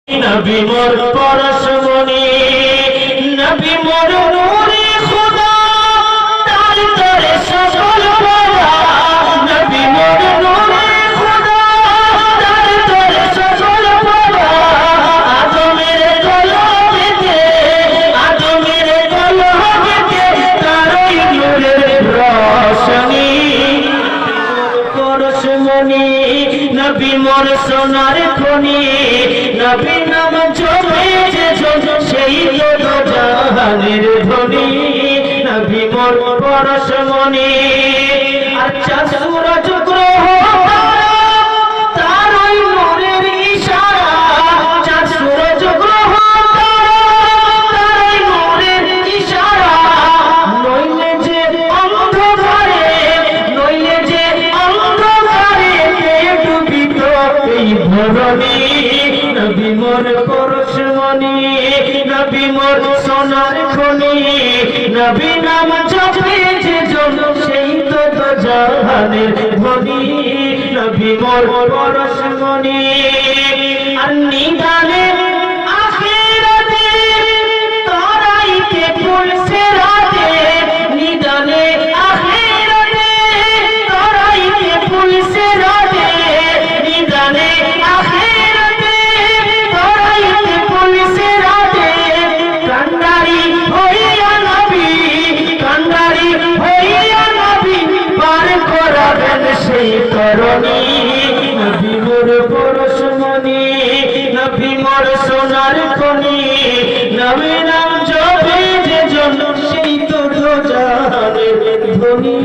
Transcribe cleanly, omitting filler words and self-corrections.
নবী মোর পরশমণি, নবী মোর নূরে খোদা, তার তরে সকল পাওয়া। নবী মোর নূরে খোদা, তার তরে সকল পাওয়া। আদমের কলমেতে, আদমের কলমেতে তারই নূরের রোশনী। পরশমণি, নবী মোর সোনার খনি, নবী নাম জপে যে জন সেই তো জাহানের ধনী। নবী মোর পরশমণি, আচ্ছা সূরজ গ্রহ তার ওই নূরের ইশারা। চাঁদ সূরজ গ্রহ তার ওই নূরের ইশারা। নইলে যে অন্ধকারে, নইলে যে অন্ধকারে ডুবিত এই ধরণী। নবী মোর পরশমণি, নবী মোর সোনার খনি, নবী নাম জপে যে জন সেই তো জাহানের ধনী। নবী মোর পরশমণি, আর নিদানে আখিরাতে তারাইতে ফুলছে রাতে। নিদানে আখিরাতে তারাইতে ফুলছে রাতে। নিদানে আখিরাতে তারাইতে ফুলছে রাতে। কান্ডারি হইয়া নবী, কান্ডারি হইয়া নবী পার করাবেন সেই তরণী। নবী মোর পরশমণি, নবী মোর সোনার খনি, নবী নাম জপে যে জন সেই তো জাহানের ধনী।